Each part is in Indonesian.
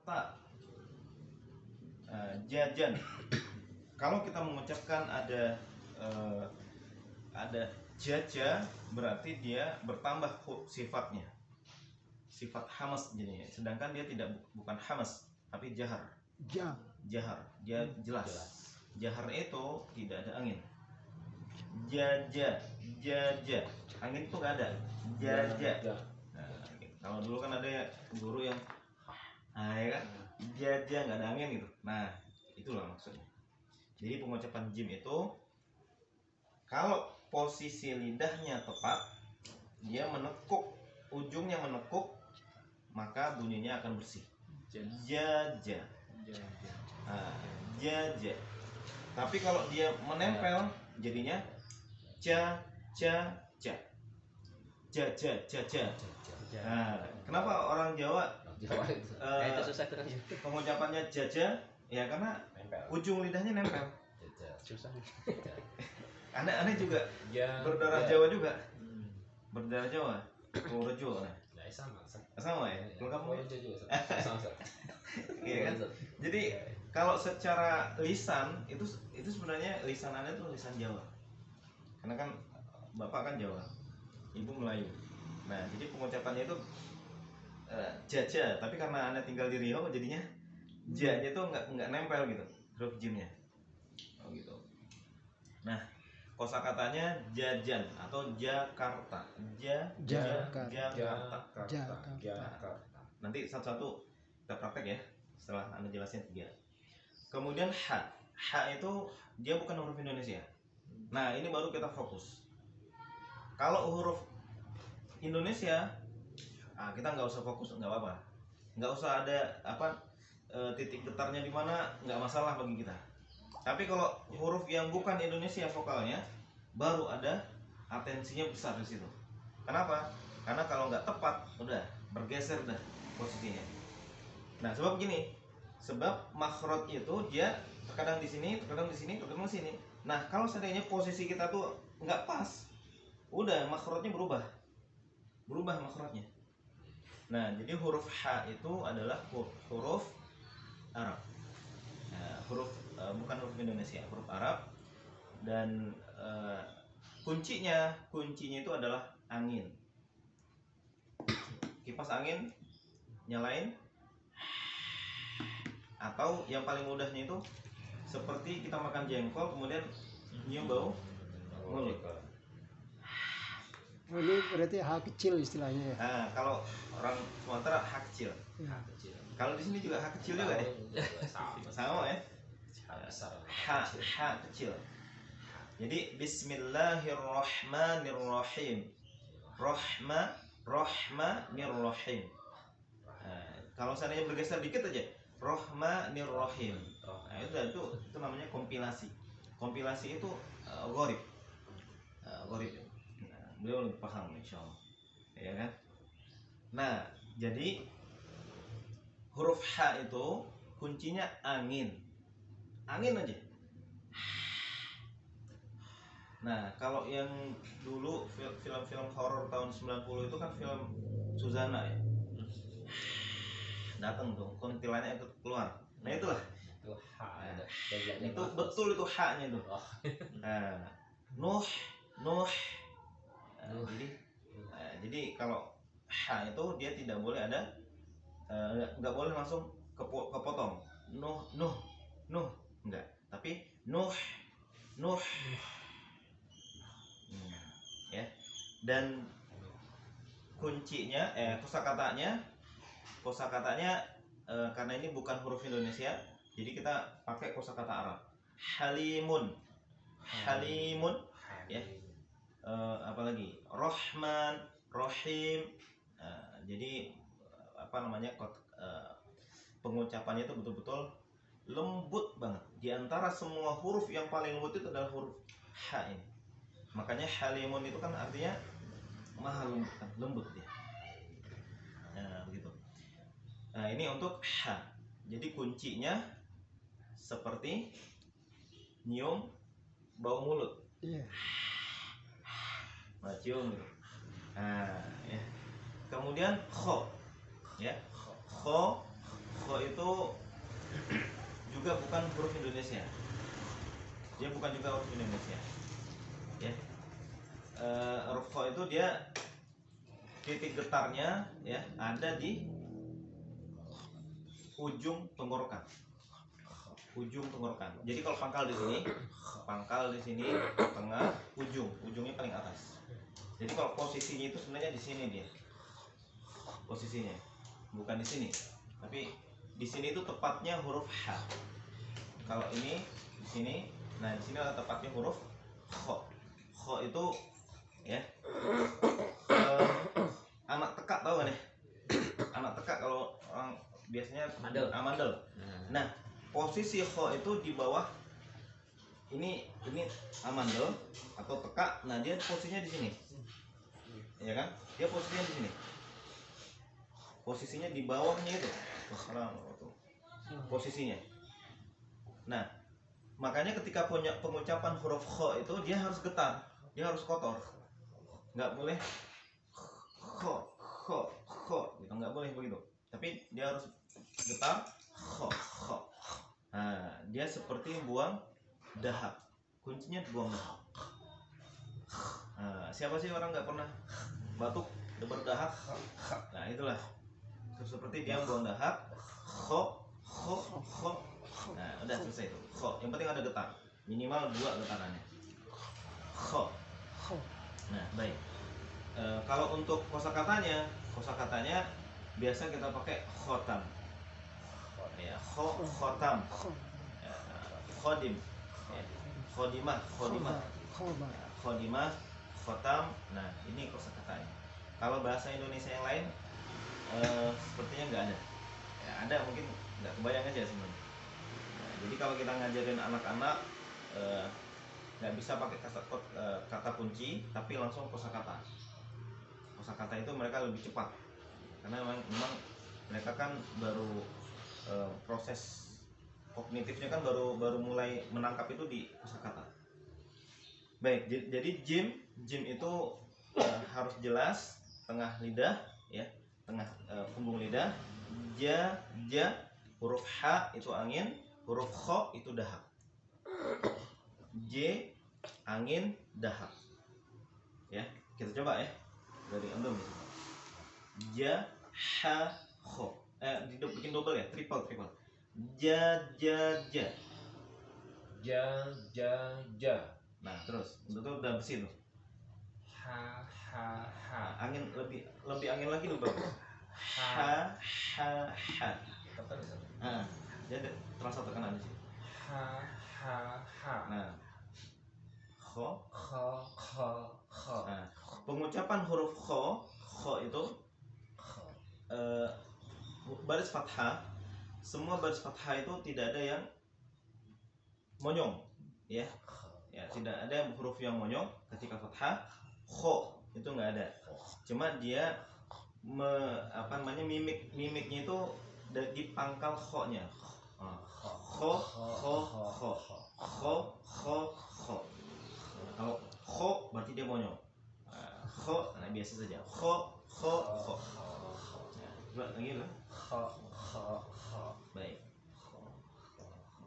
ta, jajan. Kalau kita mengucapkan ada jaja, berarti dia bertambah sifatnya, sifat hamas jadinya. Sedangkan dia bukan hamas, tapi jahar. Jahar, dia jelas. Jahar itu tidak ada angin. Jaja, jaja, angin itu nggak ada. Jaja. Nah, kalau dulu kan ada guru yang, ya kan, jaja nggak ada angin gitu. Nah, itulah maksudnya. Jadi pengucapan jim itu, kalau posisi lidahnya tepat, dia menekuk, ujungnya menekuk, maka bunyinya akan bersih. Jaja. Jaja. Tapi kalau dia menempel, jadinya ja. Nah, kenapa orang Jawa itu susah terus. pengucapannya jaja? Ya karena ujung lidahnya nempel. Susah. Aneh juga. Berdarah Jawa juga. Berdarah Jawa. Purworejo. Sama ya? Kalau kamu sama. Iya kan? Jadi kalau secara lisan itu sebenarnya lisan Anda itu lisan Jawa. Karena kan Bapak kan Jawa, Ibu Melayu. Nah, jadi pengucapannya itu jaja, tapi karena Anda tinggal di Riau jadinya ja-nya itu nggak nempel gitu, huruf jimnya. Oh gitu. Nah, kosakatanya jajan atau Jakarta. Jakarta. Nanti satu-satu kita praktek ya, setelah Anda jelasin 3. Kemudian H itu dia bukan huruf Indonesia. Nah, ini baru kita fokus. Kalau huruf Indonesia, kita nggak usah fokus, nggak apa-apa. Nggak usah ada titik getarnya di mana, nggak masalah bagi kita. Tapi kalau huruf yang bukan Indonesia vokalnya, baru ada atensinya besar di situ. Kenapa? Karena kalau nggak tepat, udah bergeser dah posisinya. Nah, sebab gini, sebab makhraj itu dia terkadang di sini, terkadang di sini, terkadang di sini. Nah, kalau seandainya posisi kita tuh nggak pas, udah makhrajnya berubah makhrajnya. Nah, jadi huruf H itu adalah huruf Arab. Bukan huruf Indonesia, huruf Arab. Dan kuncinya itu adalah angin. Kipas angin nyalain, atau yang paling mudahnya itu seperti kita makan jengkol kemudian nyium bau mulut. Ini berarti H kecil istilahnya ya. Nah, kalau orang Sumatera H kecil. Kalau di sini juga H kecil juga ya. Sama ya. H kecil. Jadi Bismillahirrahmanirrahim. Rahmanirrahim. Kalau seandainya bergeser dikit aja, Rahmanirrahim. Nah, itu namanya kompilasi. Kompilasi itu gharib. Beliau lebih paham insyaallah. Ya kan? Nah, jadi huruf H itu kuncinya angin. Angin aja. Nah, kalau yang dulu film-film horor tahun 90 itu kan film Suzana ya. Datang tuh, kuntilannya itu keluar. Nah, itulah. Itu betul itu H-nya tuh. Nah, Nuh. Jadi kalau H itu dia tidak boleh ada, nggak boleh langsung kepotong. Nuh, enggak. Tapi Nuh. Ya. Dan kuncinya, kosakatanya karena ini bukan huruf Indonesia, jadi kita pakai kosakata Arab. Halimun, ya. Apalagi Rahman, Rahim. Jadi pengucapannya itu betul-betul lembut banget. Di antara semua huruf yang paling lembut itu adalah huruf H ini. Makanya halimun itu kan artinya maha lembut dia. Nah, begitu. Nah, ini untuk H. Jadi kuncinya seperti nyium bau mulut. Iya. Cium gitu. Nah, ya. Kemudian kho. Ya. Kho Kho itu juga bukan huruf Indonesia. Dia bukan juga huruf Indonesia. Ya. Huruf kho itu dia titik getarnya ya ada di ujung tenggorokan. Ujung tenggorokan. Jadi kalau pangkal di sini tengah, ujungnya paling atas. Jadi kalau posisinya itu sebenarnya di sini dia. Posisinya bukan di sini. Tapi di sini itu tepatnya huruf H. Kalau ini di sini, nah di sini adalah tepatnya huruf kho. Kho itu ya anak tekak, tahu kan ya? Anak tekak kalau orang biasanya amandel. Nah, posisi kho itu di bawah ini amandel atau tekak. Nah, dia posisinya di sini. Ya kan? Dia posisinya di sini. Posisinya di bawahnya itu. Posisinya. Nah, makanya ketika punya pengucapan huruf kho itu dia harus getar, dia harus kotor. Nggak boleh kho gitu, nggak boleh begitu. Tapi dia harus getar kho. Nah, dia seperti buang dahak. Kuncinya buang dahak. Nah, siapa sih orang nggak pernah batuk berdahak? Nah, itulah seperti dia buang dahak. Kho. Nah, udah selesai itu. Kho. Yang penting ada getar. Minimal 2 getarannya. Kho. Nah, baik. Kalau untuk kosakatanya biasa kita pakai khotam. Ya, khotam. Khodim. Ya, khodimah. Khotam. Nah, ini kosakatanya. Kalau bahasa Indonesia yang lain sepertinya nggak ada. Ya, ada mungkin nggak kebayang aja sebenarnya. Nah, jadi kalau kita ngajarin anak-anak nggak bisa pakai kata kunci, tapi langsung kosakata. Kosakata itu mereka lebih cepat karena memang mereka kan baru proses kognitifnya kan baru mulai menangkap itu di kosakata. Baik, jadi jim itu harus jelas tengah lidah ya, tengah punggung lidah. Ja, huruf H itu angin, huruf kho itu dahak. J angin, dahak. Ya, kita coba ya. Dari antum. Ja, ha, kho. Bikin double ya, triple. Ja. Ja. Nah, terus untuk itu udah bersih tuh. Ha. Angin lebih angin lagi tuh, bagus. Ha. Nah, dia terasa tekanan di sini. Ha. Nah, kho. Nah, pengucapan huruf kho itu baris fathah. Semua baris fathah itu tidak ada yang monyong, ya. Ya, tidak ada huruf yang monyong ketika fathah. Kho itu nggak ada. Cuma dia mimiknya itu di pangkal kho-nya. Kho. Kalau kho berarti dia monyong. Kho, nah biasa saja. Kho. Nah, coba lagi lah. Kho. Baik.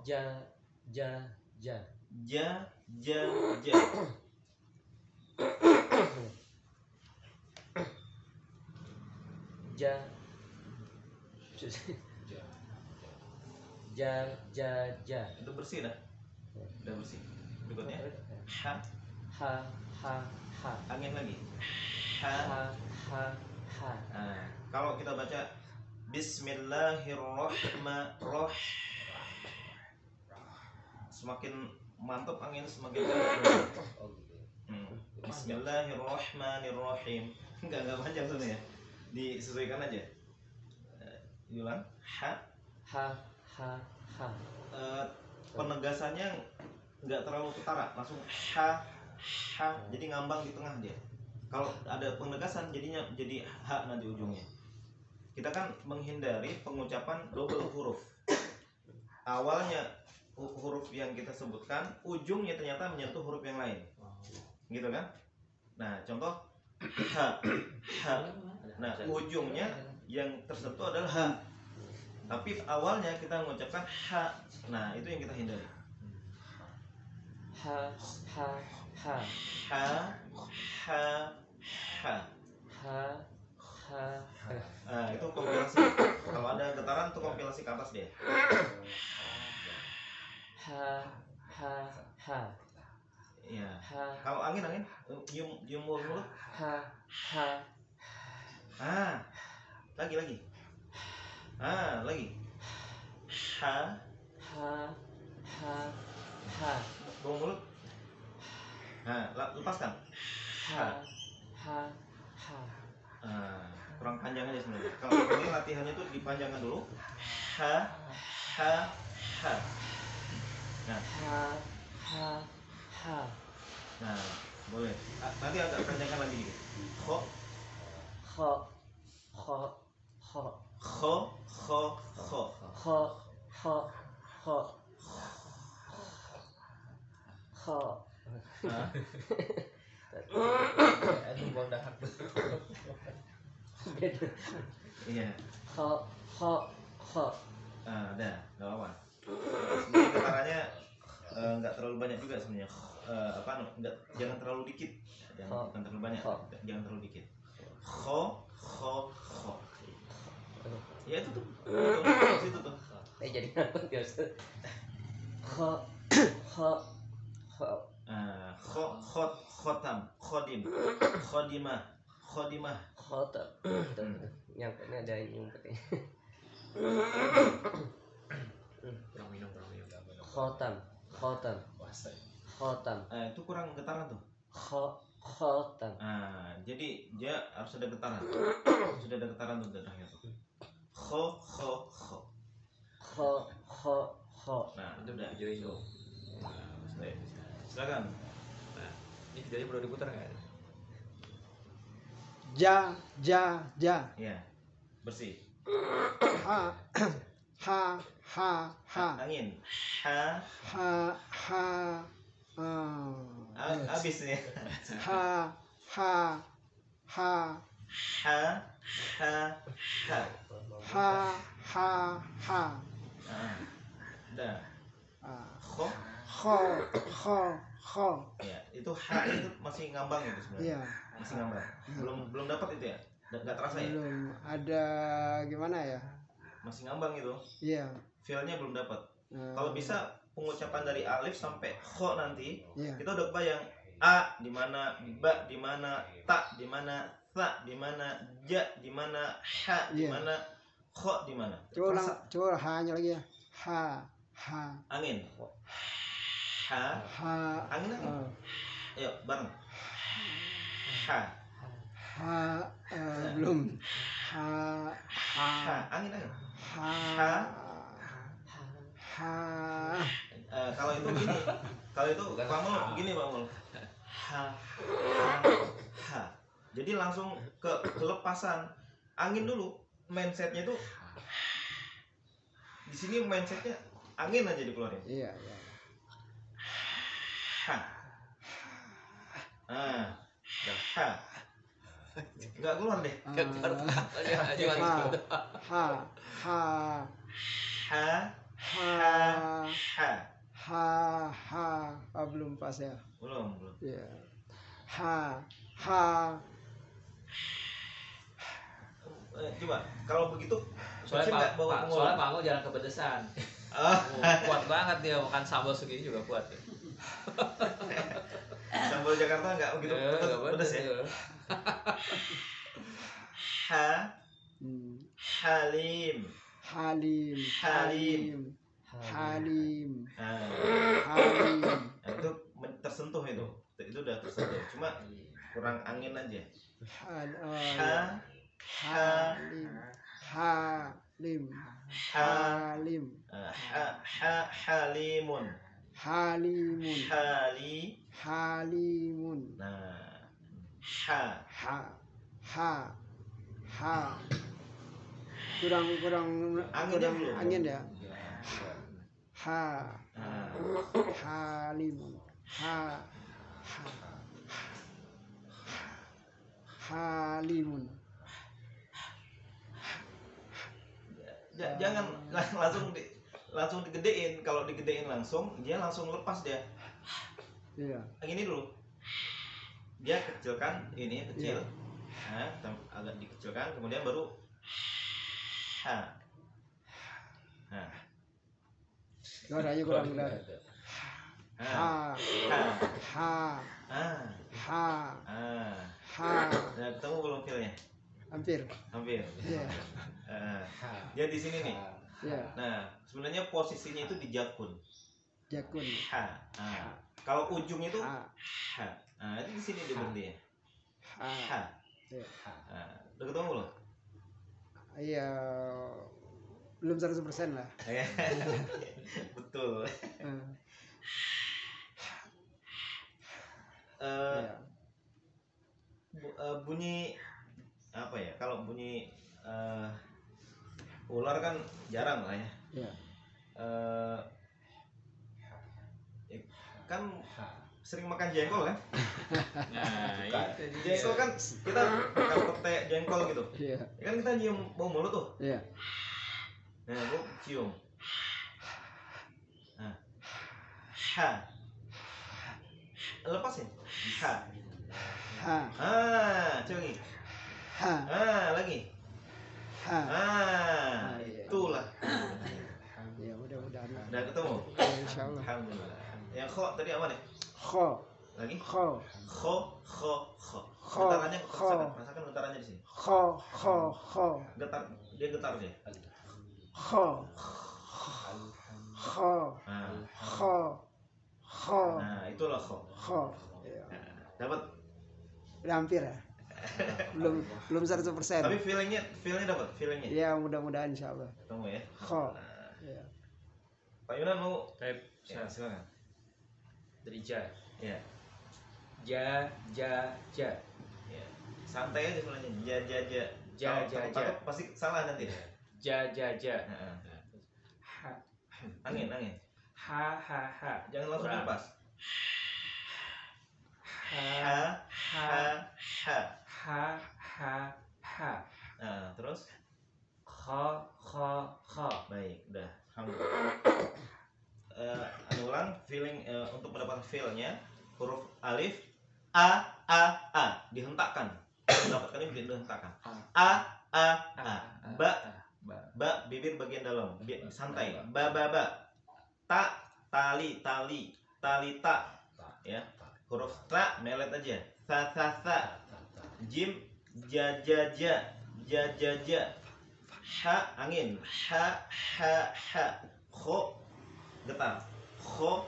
Ja. Ja. Ja. Itu bersih dah. Udah bersih. Berikutnya ha. Angin lagi. Ha. Nah, kalau kita baca Bismillahirrahmanirrahim, semakin mantap angin semakin Bismillahirrahmanirrahim. Enggak panjang sebenarnya. Disesuaikan aja. Diulang. Ha. Penegasannya nggak terlalu ketara, langsung ha. Jadi ngambang di tengah dia. Kalau ada penegasan jadinya jadi ha nanti ujungnya. Kita kan menghindari pengucapan double huruf. Awalnya huruf yang kita sebutkan, ujungnya ternyata menyentuh huruf yang lain. Gitu kan? Nah, contoh ha. Nah, ujungnya yang tersentuh adalah ha. Tapi awalnya kita mengucapkan ha. Nah, itu yang kita hindari. Ha ha ha Ha ha ha. ha ha Nah, itu kompilasi. Kalau ada getaran itu kompilasi ke atas dia. ha ha ha Iya. ha Kalau angin cium mulut. ha ha Ah. Lagi. Ah, lagi. Ha ha ha ha buang mulut. Nah, lepaskan. ha ha ha Kurang panjang aja sebenarnya. Kalau ini latihannya tuh dipanjangkan dulu. Ha ha ha. Nah, ha ha ha nah, boleh. Nanti agak panjangkan lagi dikit. Kho kho kho kho kho kho kho. kho kho kho kho Nah, Aduh bang dahak iya. kho kho kho Udah, nggak apa-apa. Sebenarnya getarannya nggak terlalu banyak juga sebenarnya. Jangan terlalu dikit. Jangan terlalu banyak. Jangan terlalu dikit. Kho kho. Ya itu tuh. Itu tuh. jadi ngangkut biasa kho kho kho Khotam, khodim, khodimah. khotam nyangkutnya ada ini umpetnya kurang minum khotam Itu kurang getaran tuh. khotam Jadi dia harus ada getaran. Sudah ada getaran tuh dadahnya tuh. Kho. Nah, itu udah. videoin dong. Baik. Silakan. Nah, ini videonya perlu diputar nggak? Ja. Iya. Bersih. Ha. Angin. Ha. Habis nih. Ha. Udah. Kho. Ya, itu ha itu masih ngambang itu sebenarnya. Iya. Masih ngambang. Belum dapat itu ya. Nggak terasa ya? Belum ada gimana ya? Masih ngambang itu. Iya. Feel-nya belum dapat. Kalau bisa pengucapan dari alif sampai kho nanti, Iya. kita udah kebayang a di mana, ba di mana, ta di mana, tha di mana, ja di mana, ha di Iya. mana, kho di mana. Coba hanya lagi ya. Ha. Angin. Ha. Angin. Ayo bareng. Ha. Belum. Ha. Angin. Ha. Kalau itu gini, kalau itu Bang gini Bang. Ha. Jadi langsung ke kelepasan angin dulu. Mindsetnya tuh di sini mindsetnya angin aja dikeluarin. Iya. Ha. Ha. Enggak keluar deh. Belum pas ya. Belum. Iya. Coba kalau begitu Soalnya bawa Pak Angul jarang kepedesan. Oh, Kuat banget dia makan sambal segini juga kuat. sambal Jakarta enggak begitu pedes ya. Halim. Nah, itu tersentuh itu udah tersentuh. Cuma kurang angin aja. Halimun. Nah, Kurang Anginnya belum. angin ya. Halimun. Jangan langsung digedein. Kalau digedein langsung, dia langsung lepas dia. Iya. Yang ini dulu. Dia kecilkan, ini kecil. Nah, agak dikecilkan, kemudian baru ha. Nah. Suaranya kurang benar. Ha. Ha. Ha. Ha. Ah. Ha. Ah. Ha. Nah, ketemu belum feelnya? Hampir. Hampir. Iya. Dia di sini nih. Iya. Nah, sebenarnya posisinya itu di jakun. Jakun. Ha. Kalau ujung itu Ha. ha. Nah, itu di sini dia berhenti ya. Ha. Ha. Iya. Udah ketemu belum? Iya. Belum 100% lah. Betul. Iya. Bunyi apa ya? Kalau bunyi ular kan jarang lah ya. Iya. Kan sering makan jengkol kan? Nah, itu Jengkol kan kita makan pete jengkol gitu. Iya. Ya kan kita nyium bau mulut tuh. Iya. Nah, gua cium. Nah. Ha. Lepasin. Ha. Ha. Coba lagi. Ha. Lagi. Ha. Iya. Itulah. Ya mudah-mudahan. Udah ketemu. Ya, insyaallah. Alhamdulillah. Yang kho tadi apa nih? Kho. Lagi? Kho. Kho. Kho. Getarannya Kho. rasakan getarannya di sini. Kho. Getar, dia getar dia. Kho. Kho. Nah, Kho. nah itulah kho. Kho. Iya. Dapat. Udah hampir ya. Belum 100%. Tapi feelingnya dapat, feelingnya. Ya mudah-mudahan insyaallah. Ketemu ya. Kho. Nah, Iya. Pak Yunan mau? Baik, Ya, silakan. dari ja. Ya. Ja. Ya. Santai aja sebenarnya. Ja. Ja. Takut pasti salah nanti. Ja. Heeh. Ha. Angin. Ha. Jangan langsung Kurang. lepas. Ha. Ha. Nah, terus? Kho. Baik, udah. Alhamdulillah. Ulang feeling untuk mendapatkan feelnya huruf alif a dihentakkan. Mendapatkan ini dihentakkan. A ba bibir bagian dalam santai. Ba ta tali ta ya. Huruf ta melet aja. Sa jim ja ha angin ha kho getar kho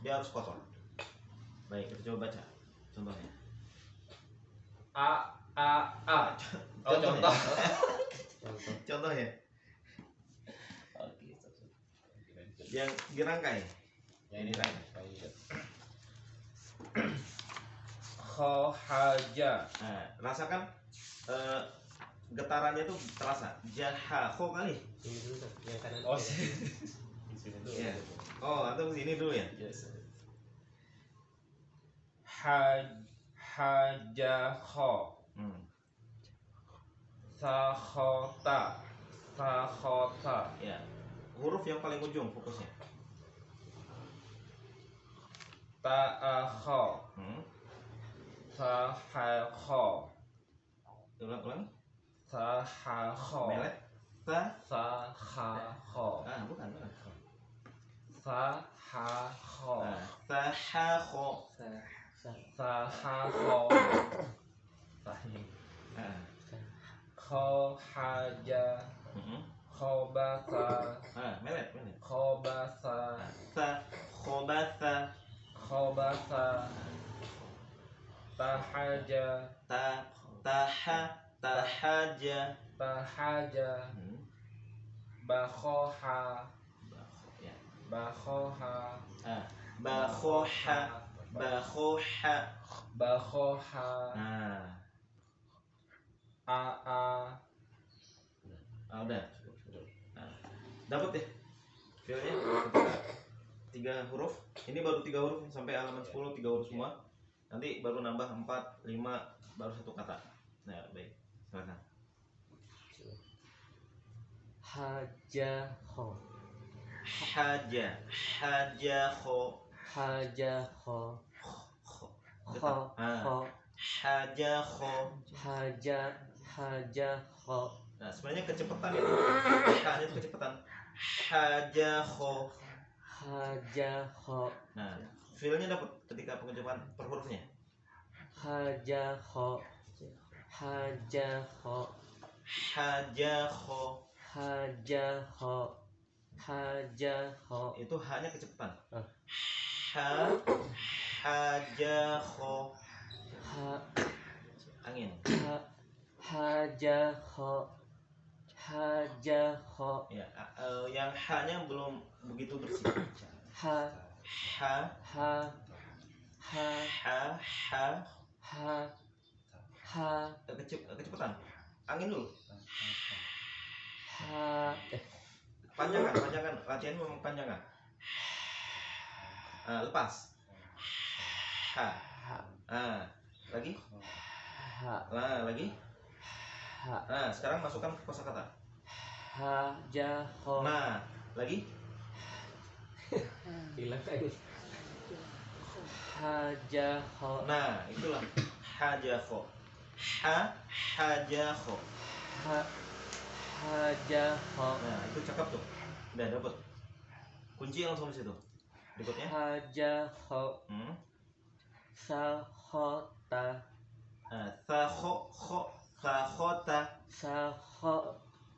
dia harus kotor. Baik, kita coba baca contohnya. A. Oh, contoh. Contohnya yang dirangkai. Yang dirangkai. Kho haja. Nah, rasakan getarannya tuh terasa. Jaha kho kali. Ini dulu tuh, yang kanan. Oh, Ya. Oh, atau sini dulu ya. Haja kho. Sakhota. Ya. Huruf yang paling ujung fokusnya. Ta'akho. Sahakho. Ulang. Sahakho. Melet. Sahakho. Bukan. Sahakho. Sahakho. Sahakho. Kho haja. Khobasa. Melet. Khobasa. Khobasa. Tahaja. Tahaja. Bakhoha. Ya. Bakhoha. Bakhoha. Udah. Dapat ya feelnya ketika 3 huruf. Ini baru 3 huruf sampai halaman 10 3 huruf semua. Nanti baru nambah 4, 5 baru 1 kata. Nah, baik. Silakan. hajaho, hajaho, hajaho, kho, kho, kho, hajaho. hajaho, Nah, sebenarnya kecepatan itu, hanya itu kecepatan. Hajaho. hajaho, Nah, feel-nya dapat ketika pengucapan per hurufnya. hajaho, hajaho, Hajaho. hajaho, hajaho. Itu hanya kecepatan. Ah. Hajaho. Angin. Hajaho, hajaho. Ya, yang h-nya belum begitu bersih. Ha, Ha, ha, ha, ha. ha, Kecepatan. Angin dulu. ha. Panjangan. Latihan memang panjangan. Lepas. Ha. Lagi. Ha, Nah, lagi. ha. Nah, sekarang masukkan kosakata. Hajaho. Nah, lagi. Hilang lagi. Hajaho. Nah, itulah hajaho. Hajaho. Hajaho. Nah, itu cakep tuh. Udah dapet. Kunci langsung di situ. Berikutnya. Hajaho. Sahota. Sahota.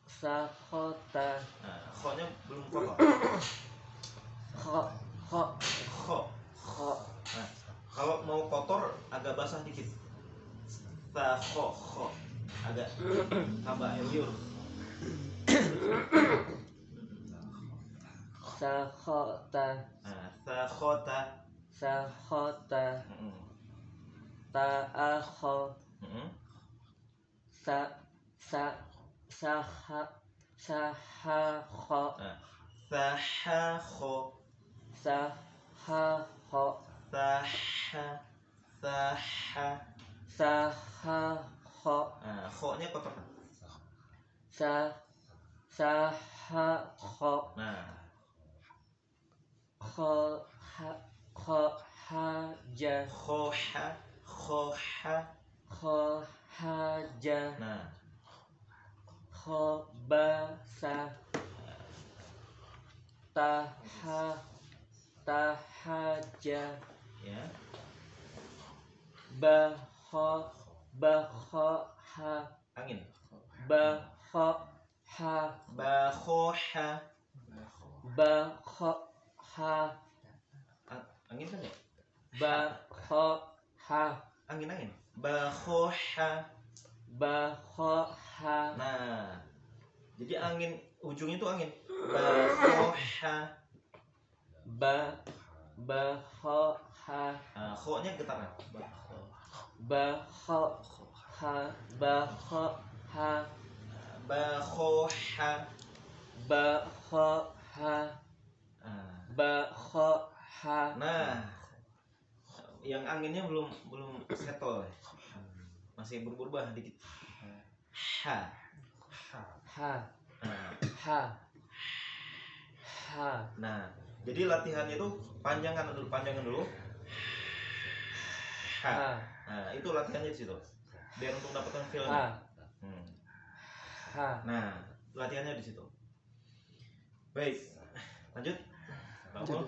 Sahota. Nah, kho-nya belum kotor. Kho. Nah, kalau mau kotor agak basah dikit. Kho. Agak tambah air liur. Sahota. Sahota. Sahota. Ta'akho. Sahakho. Sahakho. Sahakho. Sahakho. Kho-nya kotor kan? Sahakho. Nah, Khohaja. Khohaja. Nah, Khobasa. Tahaja. ya. Bahoha. Angin. Bahoha. Bahoha. Bahoha. Angin kan ya? Bahoha. Angin. Bahoha. Bahoha. Nah, jadi angin ujungnya itu angin. Bahoha. Bahoha. Kho-nya getaran. Bahoha. Bahoha. Bahoha. Bahoha. Bahoha. Nah, yang anginnya belum settle. Masih berubah dikit. Ha. Ha. Ha. Ha. Nah, jadi latihannya itu panjangan dulu. Ha. Nah, itu latihannya di situ. Biar untuk dapatkan feel-nya. Ha. Nah, latihannya di situ. Baik, lanjut. Bangun.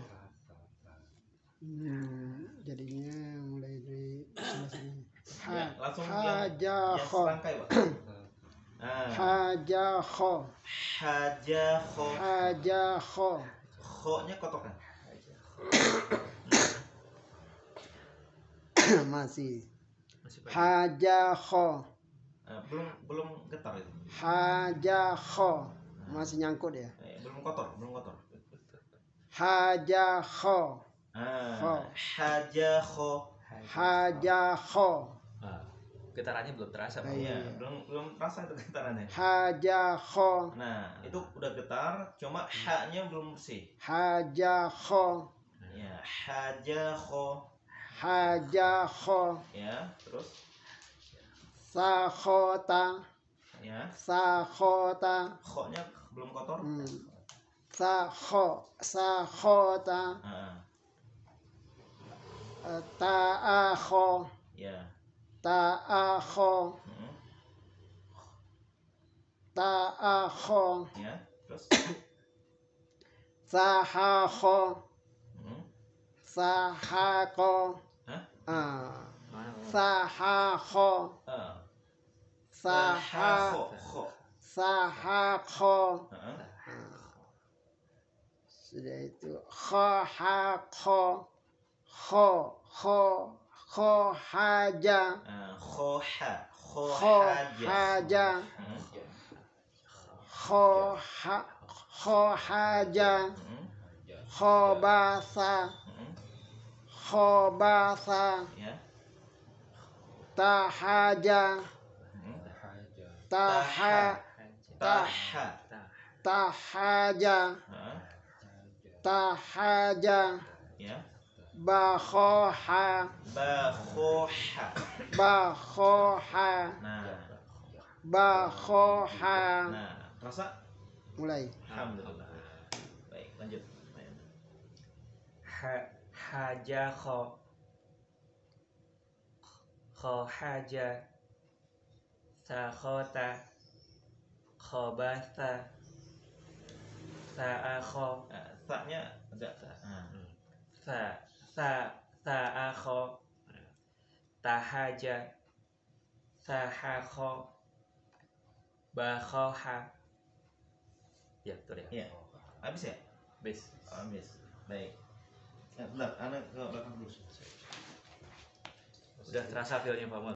Jadinya mulai dari sini. Ya, langsung yang Hajaho. serangkai, Pak. Hajaho. Hajaho. Hajaho. Kho-nya kotokan. Masih. Masih pakai. Hajaho. Belum getar itu. Hajaho. Masih nyangkut ya. Belum kotor. Hajaho. Hajaho. Hajaho. Getarannya belum terasa, Pak. Iya, belum terasa itu getarannya. Hajaho. Nah, itu udah getar, cuma h-nya belum bersih. Hajaho. Ya, hajaho. Hajaho. Ya, terus Sahota. Ya. sakhota. Kho-nya belum kotor. Sakhota. Ta'akho. Ya. Ta'akho. Ta'akho. Ya. Terus. Sahakho. Sahako. Hah? Sahakho. Sahakho. Kho. Sahakho. Sudah itu khahakho. Kho haja. Khoha. Kho haja. Kho haja. Khobasa. Khobasa. Ya. Tahaja. Taha. Tahaja. Tahaja. Ya. Bakhoha. Bakhoha. Bakhoha. Nah. Bakhoha. Nah, rasa? Mulai. Alhamdulillah. Baik, lanjut. Haja kho. Kho haja. Sakhota. Khobasa. Sa'akho. Sa-nya agak Sa'akho. Tahaja. Sahakho. Bakhoha. Ya, betul ya. Iya. Habis ya? Habis. Habis. Baik. Bentar, Ana ke belakang dulu. Udah terasa feel-nya Pak Mul?